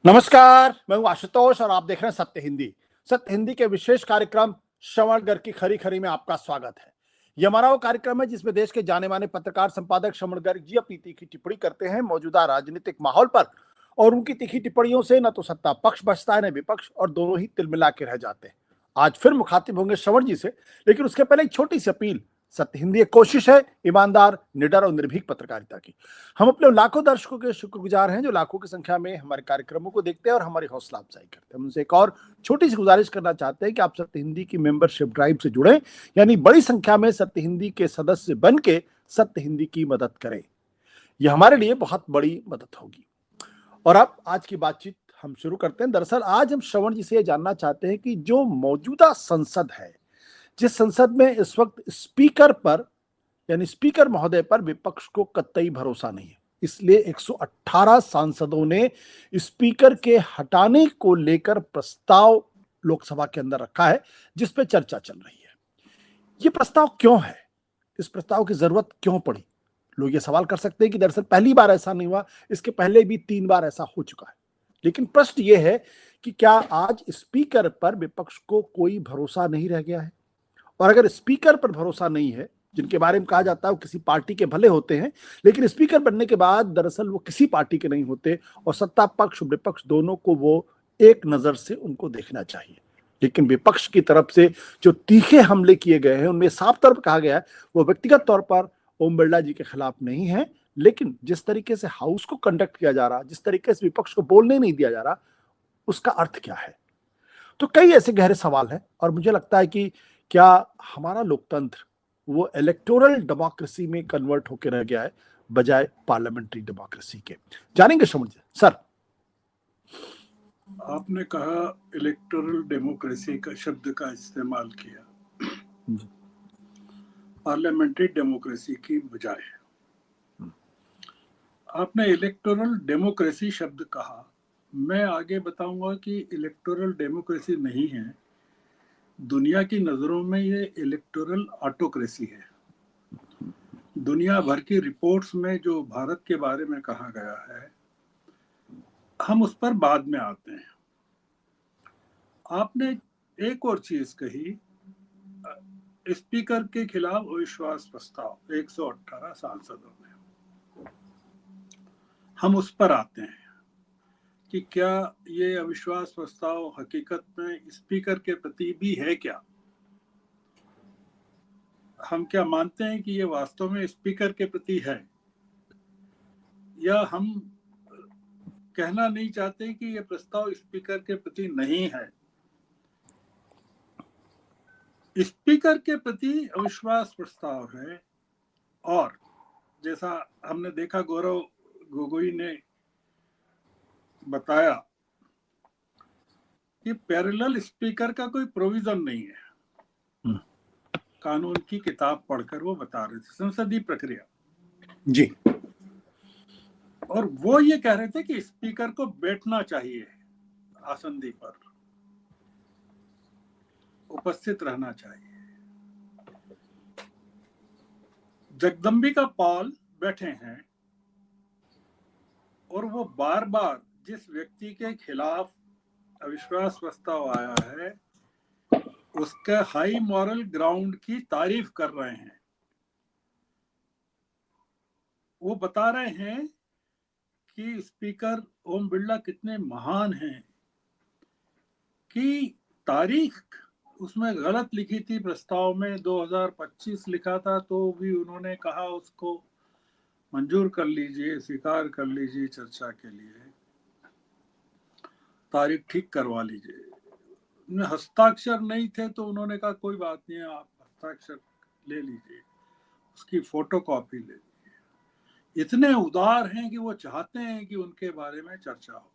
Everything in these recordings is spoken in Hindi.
नमस्कार, मैं हूं आशुतोष और आप देख रहे हैं सत्य हिंदी। सत्य हिंदी के विशेष कार्यक्रम श्रवणगढ़ की खरी खरी में आपका स्वागत है। यह हमारा वो कार्यक्रम है जिसमें देश के जाने माने पत्रकार संपादक श्रवण गर्ग जी अपनी तीखी टिप्पणी करते हैं मौजूदा राजनीतिक माहौल पर। और उनकी तीखी टिप्पणियों से न तो सत्ता पक्ष बचता है न विपक्ष, और दोनों ही तिलमिला के रह जाते हैं। आज फिर मुखातिब होंगे श्रवण जी से, लेकिन उसके पहले एक छोटी सी अपील। सत्य हिंदी एक कोशिश है ईमानदार, निडर और निर्भीक पत्रकारिता की। हम अपने लाखों दर्शकों के शुक्रगुजार हैं जो लाखों की संख्या में हमारे कार्यक्रमों को देखते हैं और हमारी हौसला अफजाई करते हैं। हम उनसे एक और छोटी सी गुजारिश करना चाहते हैं कि आप सत्य हिंदी की मेंबरशिप ड्राइव से जुड़े, यानी बड़ी संख्या में सत्य हिंदी के सदस्य बन के सत्य हिंदी की मदद करें। यह हमारे लिए बहुत बड़ी मदद होगी। और अब आज की बातचीत हम शुरू करते हैं। दरअसल आज हम श्रवण जी से यह जानना चाहते हैं कि जो मौजूदा संसद है, जिस संसद में इस वक्त स्पीकर पर यानी स्पीकर महोदय पर विपक्ष को कतई भरोसा नहीं है, इसलिए 118 सांसदों ने स्पीकर के हटाने को लेकर प्रस्ताव लोकसभा के अंदर रखा है, जिस पे चर्चा चल रही है। ये प्रस्ताव क्यों है? इस प्रस्ताव की जरूरत क्यों पड़ी? लोग ये सवाल कर सकते हैं कि दरअसल पहली बार ऐसा नहीं हुआ, इसके पहले भी 3 बार ऐसा हो चुका है। लेकिन प्रश्न ये है कि क्या आज स्पीकर पर विपक्ष को कोई भरोसा नहीं रह गया है? और अगर स्पीकर पर भरोसा नहीं है, जिनके बारे में कहा जाता है वो किसी पार्टी के भले होते हैं, लेकिन स्पीकर बनने के बाद दरअसल वो किसी पार्टी के नहीं होते, और सत्ता पक्ष विपक्ष दोनों को वो एक नजर से उनको देखना चाहिए। लेकिन विपक्ष की तरफ से जो तीखे हमले किए गए हैं उनमें साफ तौर पर कहा गया है वो व्यक्तिगत तौर पर ओम बिरला जी के खिलाफ नहीं है, लेकिन जिस तरीके से हाउस को कंडक्ट किया जा रहा, जिस तरीके से विपक्ष को बोलने नहीं दिया जा रहा, उसका अर्थ क्या है? तो कई ऐसे गहरे सवाल हैं, और मुझे लगता है कि क्या हमारा लोकतंत्र वो इलेक्टोरल डेमोक्रेसी में कन्वर्ट होकर रह गया है बजाय पार्लियामेंट्री डेमोक्रेसी के? जानेंगे श्रवण जी। सर, आपने कहा इलेक्टोरल डेमोक्रेसी का शब्द का इस्तेमाल किया पार्लियामेंट्री डेमोक्रेसी की बजाय। आपने इलेक्टोरल डेमोक्रेसी शब्द कहा, मैं आगे बताऊंगा कि इलेक्टोरल डेमोक्रेसी नहीं है, दुनिया की नजरों में ये इलेक्टोरल ऑटोक्रेसी है। दुनिया भर की रिपोर्ट्स में जो भारत के बारे में कहा गया है, हम उस पर बाद में आते हैं। आपने एक और चीज कही, स्पीकर के खिलाफ अविश्वास प्रस्ताव 118 सांसदों ने। हम उस पर आते हैं कि क्या ये अविश्वास प्रस्ताव हकीकत में स्पीकर के प्रति भी है क्या? हम क्या मानते हैं कि ये वास्तव में स्पीकर के प्रति है, या हम कहना नहीं चाहते कि ये प्रस्ताव स्पीकर के प्रति नहीं है? स्पीकर के प्रति अविश्वास प्रस्ताव है, और जैसा हमने देखा गौरव गोगोई ने बताया कि पैरेलल स्पीकर का कोई प्रोविजन नहीं है। कानून की किताब पढ़कर वो बता रहे थे, संसदीय प्रक्रिया जी। और वो ये कह रहे थे कि स्पीकर को बैठना चाहिए, आसंदी पर उपस्थित रहना चाहिए। जगदम्बिका पाल बैठे हैं और वो बार बार जिस व्यक्ति के खिलाफ अविश्वास प्रस्ताव आया है उसके हाई मॉरल ग्राउंड की तारीफ कर रहे हैं। वो बता रहे हैं कि स्पीकर ओम बिरला कितने महान हैं, कि तारीख उसमें गलत लिखी थी, प्रस्ताव में 2025 लिखा था, तो भी उन्होंने कहा उसको मंजूर कर लीजिए, स्वीकार कर लीजिए, चर्चा के लिए तारीख ठीक करवा लीजिए। हस्ताक्षर नहीं थे तो उन्होंने कहा कोई बात नहीं, आप हस्ताक्षर ले लीजिए, उसकी फोटो कॉपी ले लीजिए। इतने उदार हैं कि वो चाहते हैं कि उनके बारे में चर्चा हो।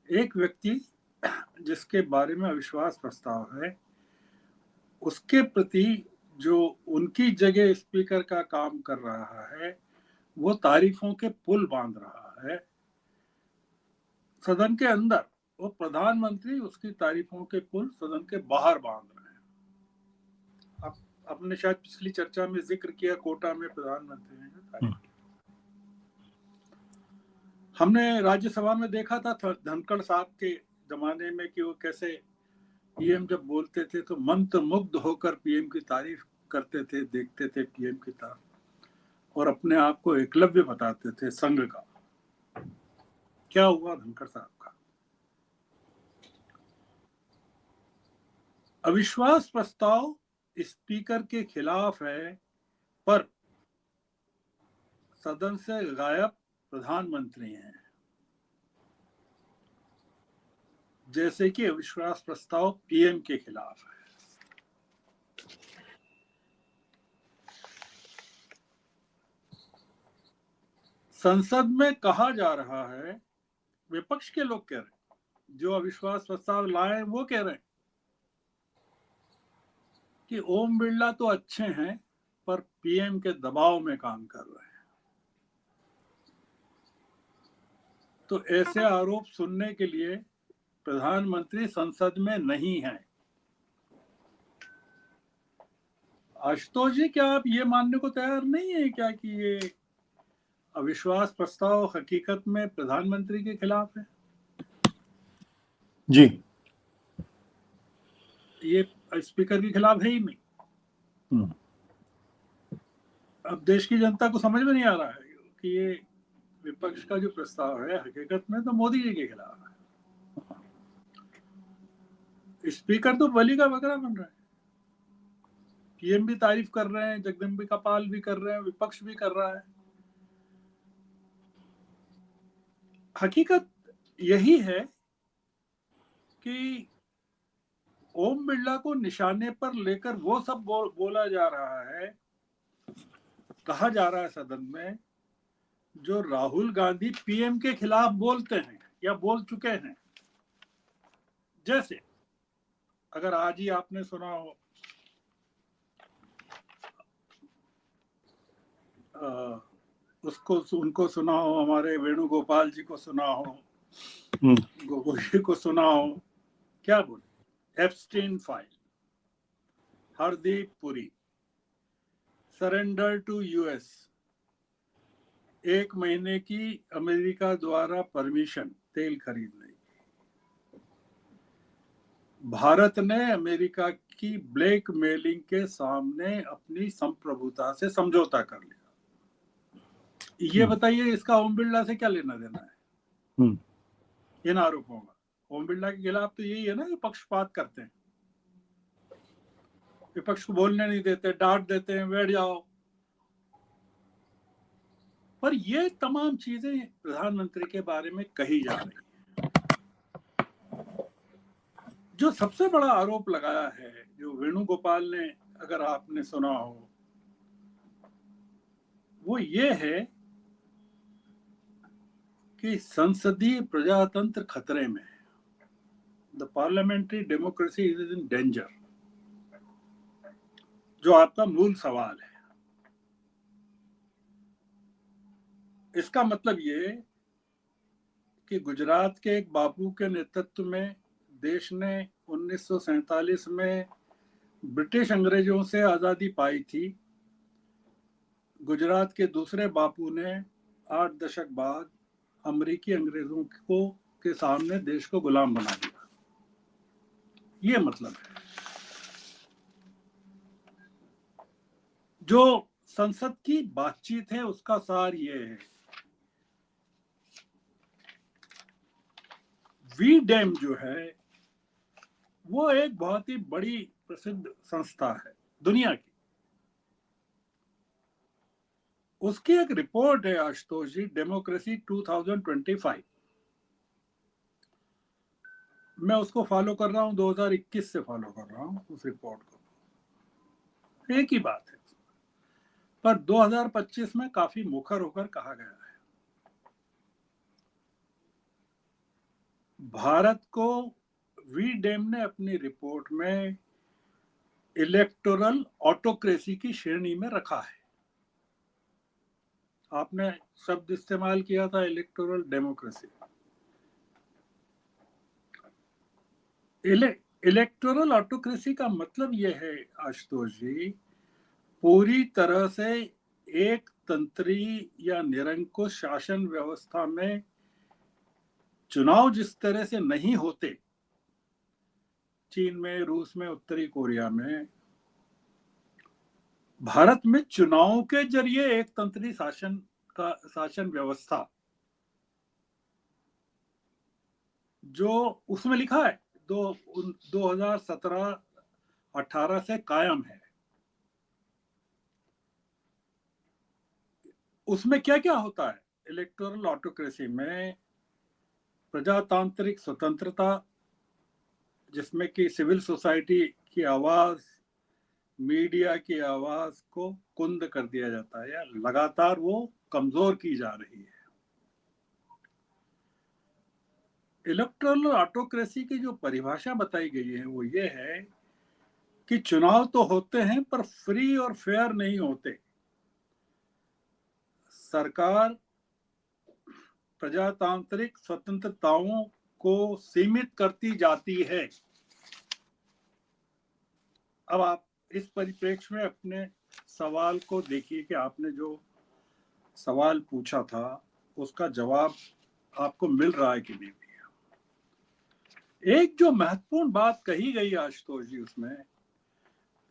एक व्यक्ति जिसके बारे में अविश्वास प्रस्ताव है, उसके प्रति जो उनकी जगह स्पीकर का काम कर रहा है वो तारीफों के पुल बांध रहा है सदन के अंदर, वो प्रधानमंत्री उसकी तारीफों के पुल सदन के बाहर बांध रहे हैं। अब आपने शायद पिछली चर्चा में जिक्र किया, कोटा में प्रधानमंत्री ने तारीफ की। हमने राज्यसभा में देखा था धनखड़ साहब के जमाने में कि वो कैसे पीएम जब बोलते थे तो मंत्रमुग्ध होकर पीएम की तारीफ करते थे, देखते थे पीएम की तरफ और अपने आप को एकलव्य बताते थे संघ का। क्या हुआ धनखड़ साहब का? अविश्वास प्रस्ताव स्पीकर के खिलाफ है, पर सदन से गायब प्रधानमंत्री हैं। जैसे कि अविश्वास प्रस्ताव पीएम के खिलाफ है। संसद में कहा जा रहा है, विपक्ष के लोग कह रहे हैं, जो अविश्वास प्रस्ताव लाए वो कह रहे हैं कि ओम बिरला तो अच्छे हैं पर पीएम के दबाव में काम कर रहे हैं। तो ऐसे आरोप सुनने के लिए प्रधानमंत्री संसद में नहीं है। आशुतोष जी, क्या आप ये मानने को तैयार नहीं है क्या कि ये अविश्वास प्रस्ताव हकीकत में प्रधानमंत्री के खिलाफ है? जी, ये स्पीकर के खिलाफ है ही नहीं। अब देश की जनता को समझ में नहीं आ रहा है कि ये विपक्ष का जो प्रस्ताव है हकीकत में तो मोदी जी के खिलाफ है। स्पीकर तो बलि का बकरा बन रहा है। पीएम भी तारीफ कर रहे हैं, जगदम्बिका पाल भी कर रहे हैं, विपक्ष भी कर रहा है। हकीकत यही है कि ओम बिरला को निशाने पर लेकर वो सब बोला जा रहा है, कहा जा रहा है सदन में, जो राहुल गांधी पीएम के खिलाफ बोलते हैं या बोल चुके हैं। जैसे अगर आज ही आपने सुना हो उनको सुना हो, हमारे वेणुगोपाल जी को सुना हो, गोगोई जी को सुना हो, क्या बोले, Epstein file, Hardeep Puri, surrender to US, 1 महीने की अमेरिका द्वारा परमिशन तेल खरीदने की। भारत ने अमेरिका की ब्लैकमेलिंग के सामने अपनी संप्रभुता से समझौता कर लिया। ये बताइए, इसका ओम बिरला से क्या लेना देना है इन आरोपों का? ओम बिरला के खिलाफ तो यही है ना कि पक्षपात करते हैं, विपक्ष को बोलने नहीं देते, डांट देते हैं, बैठ जाओ। पर ये तमाम चीजें प्रधानमंत्री के बारे में कही जा रही हैं। जो सबसे बड़ा आरोप लगाया है, जो वेणुगोपाल ने, अगर आपने सुना हो, वो ये है कि संसदीय प्रजातंत्र खतरे में है। The parliamentary democracy is in danger, जो आपका मूल सवाल है। इसका मतलब ये कि गुजरात के एक बापू के नेतृत्व में देश ने 1947 में ब्रिटिश अंग्रेजों से आजादी पाई थी। गुजरात के दूसरे बापू ने 8 दशक बाद अमेरिकी अंग्रेजों को के सामने देश को गुलाम बना दिया। ये मतलब है। जो संसद की बातचीत है उसका सार ये है, वी डैम जो है वो एक बहुत ही बड़ी प्रसिद्ध संस्था है दुनिया की। उसकी एक रिपोर्ट है आशुतोष जी, डेमोक्रेसी 2025। मैं उसको फॉलो कर रहा हूं, 2021 से फॉलो कर रहा हूं उस रिपोर्ट को। एक ही बात है, पर 2025 में काफी मुखर होकर कहा गया है, भारत को वी डैम ने अपनी रिपोर्ट में इलेक्टोरल ऑटोक्रेसी की श्रेणी में रखा है। आपने शब्द इस्तेमाल किया था इलेक्टोरल डेमोक्रेसी। इलेक्टोरल ऑटोक्रेसी का मतलब यह है आशुतोष जी, पूरी तरह से एक तंत्री या निरंकुश शासन व्यवस्था में चुनाव जिस तरह से नहीं होते चीन में, रूस में, उत्तरी कोरिया में, भारत में चुनावों के जरिए एक तंत्री शासन व्यवस्था जो उसमें लिखा है 2017-18 से कायम है। उसमें क्या क्या होता है? इलेक्टोरल ऑटोक्रेसी में प्रजातांत्रिक स्वतंत्रता, जिसमें कि सिविल सोसाइटी की आवाज, मीडिया की आवाज को कुंद कर दिया जाता है या लगातार वो कमजोर की जा रही है। इलेक्टोरल ऑटोक्रेसी की जो परिभाषा बताई गई है वो ये है कि चुनाव तो होते हैं पर फ्री और फेयर नहीं होते। सरकार प्रजातांत्रिक स्वतंत्रताओं को सीमित करती जाती है। अब आप इस परिप्रेक्ष्य में अपने सवाल को देखिए कि आपने जो सवाल पूछा था उसका जवाब आपको मिल रहा है कि नहीं। एक जो महत्वपूर्ण बात कही गई आशुतोष जी उसमें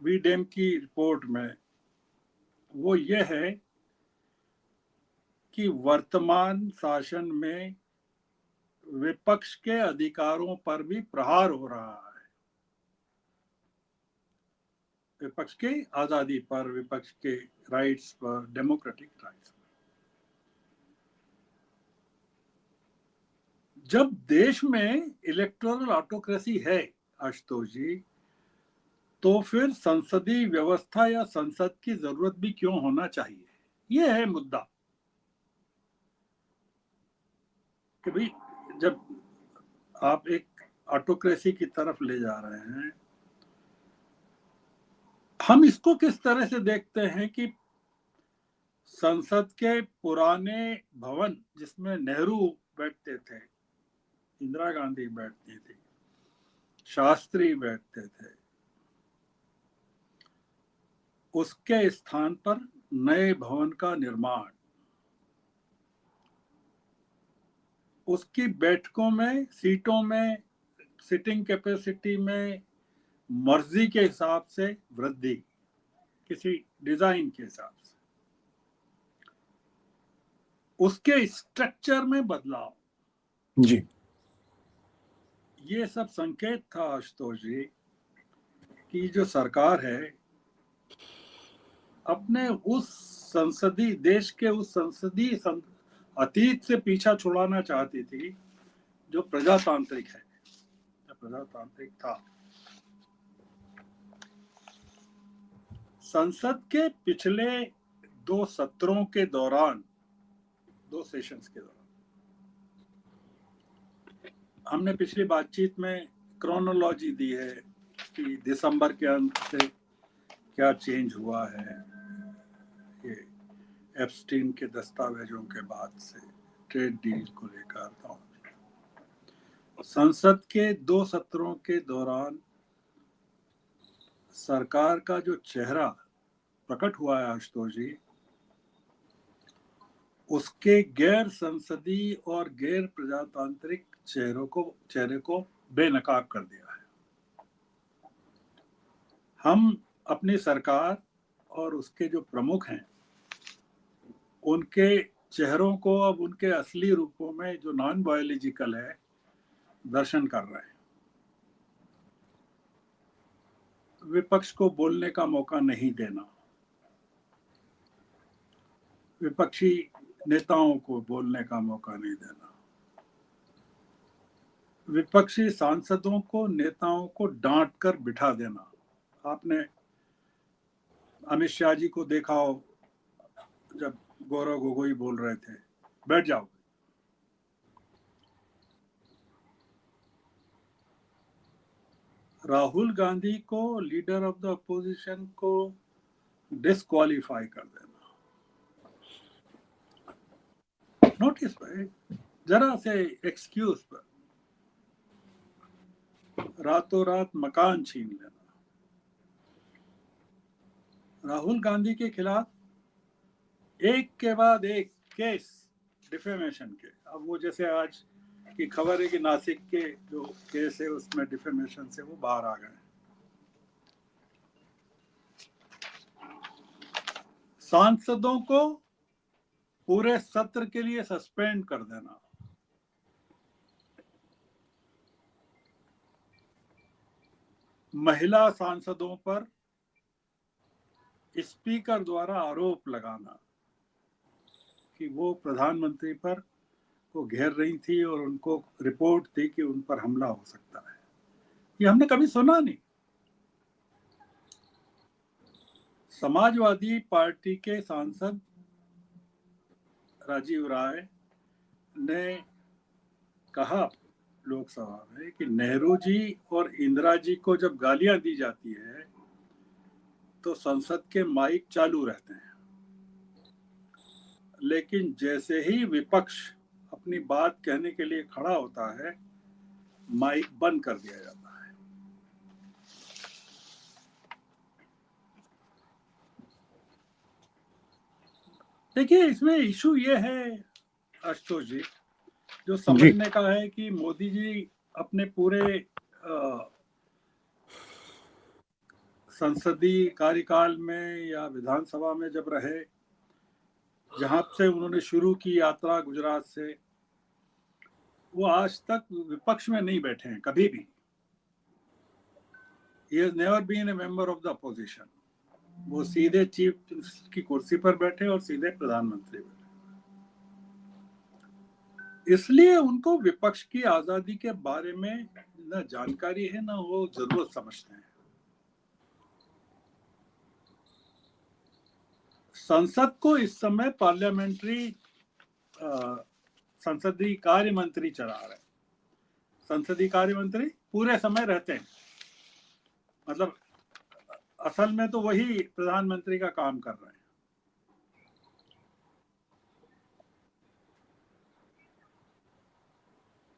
वीडेम की रिपोर्ट में, वो ये है कि वर्तमान शासन में विपक्ष के अधिकारों पर भी प्रहार हो रहा है। विपक्ष के आजादी पर, विपक्ष के राइट्स पर, डेमोक्रेटिक राइट्स पर। जब देश में इलेक्टोरल ऑटोक्रेसी है आशुतोष जी, तो फिर संसदीय व्यवस्था या संसद की जरूरत भी क्यों होना चाहिए? यह है मुद्दा कि भाई जब आप एक ऑटोक्रेसी की तरफ ले जा रहे हैं, हम इसको किस तरह से देखते हैं कि संसद के पुराने भवन जिसमें नेहरू बैठते थे, इंदिरा गांधी बैठती थी, शास्त्री बैठते थे, उसके स्थान पर नए भवन का निर्माण, उसकी बैठकों में, सीटों में, सिटिंग कैपेसिटी में मर्जी के हिसाब से वृद्धि, किसी डिजाइन के हिसाब से, उसके स्ट्रक्चर में बदलाव, जी, ये सब संकेत था आशुतोष जी कि जो सरकार है अपने उस संसदीय, देश के उस संसदीय अतीत से पीछा छुड़ाना चाहती थी जो प्रजातांत्रिक है, जो प्रजातांत्रिक था। संसद के पिछले 2 सत्रों के दौरान, 2 सेशंस के दौरान, हमने पिछली बातचीत में क्रोनोलॉजी दी है कि दिसंबर के अंत से क्या चेंज हुआ है, ये एप्स्टीन के दस्तावेजों के बाद से ट्रेड डील को लेकर। संसद के 2 सत्रों के दौरान सरकार का जो चेहरा प्रकट हुआ है आशुतोष जी, उसके गैर संसदीय और गैर प्रजातांत्रिक चेहरे को बेनकाब कर दिया है। हम अपनी सरकार और उसके जो प्रमुख हैं उनके चेहरों को अब उनके असली रूपों में, जो नॉन बायोलॉजिकल है, दर्शन कर रहे हैं। विपक्ष को बोलने का मौका नहीं देना, विपक्षी नेताओं को बोलने का मौका नहीं देना, विपक्षी सांसदों को, नेताओं को डांट कर बिठा देना। आपने अमित शाह जी को देखा हो जब गौरव गोगोई बोल रहे थे, बैठ जाओ। राहुल गांधी को, लीडर ऑफ द अपोजिशन को डिस्क्वालीफाई कर देना। नोटिस पर जरा से एक्सक्यूज पर रातों रात मकान छीन लेना। राहुल गांधी के खिलाफ एक के बाद एक केस डिफेमेशन के। अब वो जैसे आज की खबर है कि नासिक के जो केस है उसमें डिफेमेशन से वो बाहर आ गए। सांसदों को पूरे सत्र के लिए सस्पेंड कर देना, महिला सांसदों पर स्पीकर द्वारा आरोप लगाना कि वो प्रधानमंत्री पर को घेर रही थी और उनको रिपोर्ट थी कि उन पर हमला हो सकता है, ये हमने कभी सुना नहीं। समाजवादी पार्टी के सांसद राजीव राय ने कहा लोकसभा में कि नेहरू जी और इंदिरा जी को जब गालियां दी जाती है तो संसद के माइक चालू रहते हैं, लेकिन जैसे ही विपक्ष अपनी बात कहने के लिए खड़ा होता है माइक बंद कर दिया जाता है। देखिए, इसमें इशू ये है आशुतोष जी, जो समझने का है कि मोदी जी अपने पूरे संसदीय कार्यकाल में या विधानसभा में जब रहे, जहां से उन्होंने शुरू की यात्रा गुजरात से, वो आज तक विपक्ष में नहीं बैठे हैं कभी भी। He has never been a member of the opposition। वो सीधे चीफ की कुर्सी पर बैठे और सीधे प्रधानमंत्री बने, इसलिए उनको विपक्ष की आजादी के बारे में न जानकारी है न वो जरूरत समझते हैं। संसद को इस समय पार्लियामेंट्री संसदीय कार्य मंत्री चला रहे। संसदीय कार्य मंत्री पूरे समय रहते हैं, मतलब असल में तो वही प्रधानमंत्री का काम कर रहे हैं।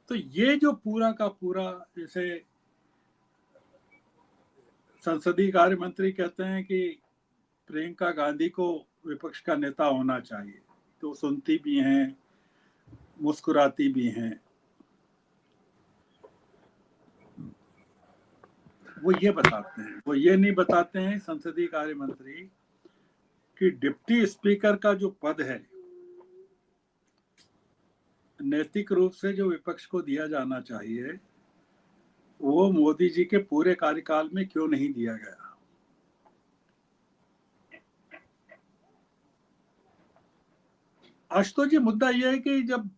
तो ये जो पूरा का पूरा, जैसे संसदीय कार्य मंत्री कहते हैं कि प्रियंका गांधी को विपक्ष का नेता होना चाहिए, तो सुनती भी हैं, मुस्कुराती भी हैं। वो ये बताते हैं, वो ये नहीं बताते हैं संसदीय कार्य मंत्री कि डिप्टी स्पीकर का जो पद है नैतिक रूप से जो विपक्ष को दिया जाना चाहिए, वो मोदी जी के पूरे कार्यकाल में क्यों नहीं दिया गया। आशुतोष जी, मुद्दा यह है कि जब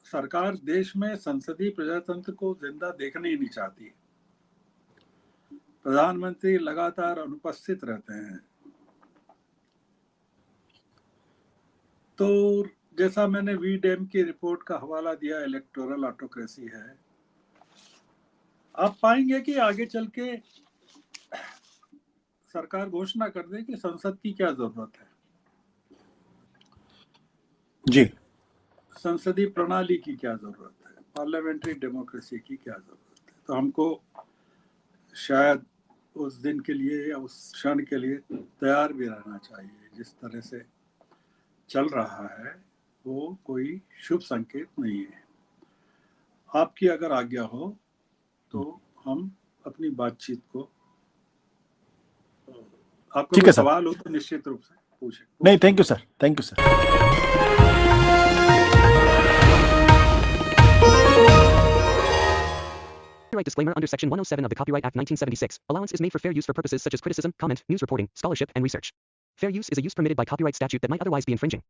सरकार देश में संसदीय प्रजातंत्र को जिंदा देखना ही नहीं चाहती, प्रधानमंत्री लगातार अनुपस्थित रहते हैं, तो जैसा मैंने वीडेम की रिपोर्ट का हवाला दिया, इलेक्टोरल ऑटोक्रेसी है, आप पाएंगे कि आगे चल के सरकार घोषणा कर दे कि संसद की क्या जरूरत है जी, संसदीय प्रणाली की क्या जरूरत है, पार्लियामेंट्री डेमोक्रेसी की क्या जरूरत है। तो हमको शायद उस दिन के लिए या उस क्षण के लिए तैयार भी रहना चाहिए। जिस तरह से चल रहा है वो कोई शुभ संकेत नहीं है। आपकी अगर आज्ञा हो तो हम अपनी बातचीत को, आपको कोई सवाल हो तो निश्चित रूप से पूछें। नहीं, thank you sir, thank you sir. Copyright disclaimer under Section 107 of the Copyright Act 1976. Allowance is made for fair use for purposes such as criticism, comment, news reporting, scholarship, and research. Fair use is a use permitted by copyright statute that might otherwise be infringing.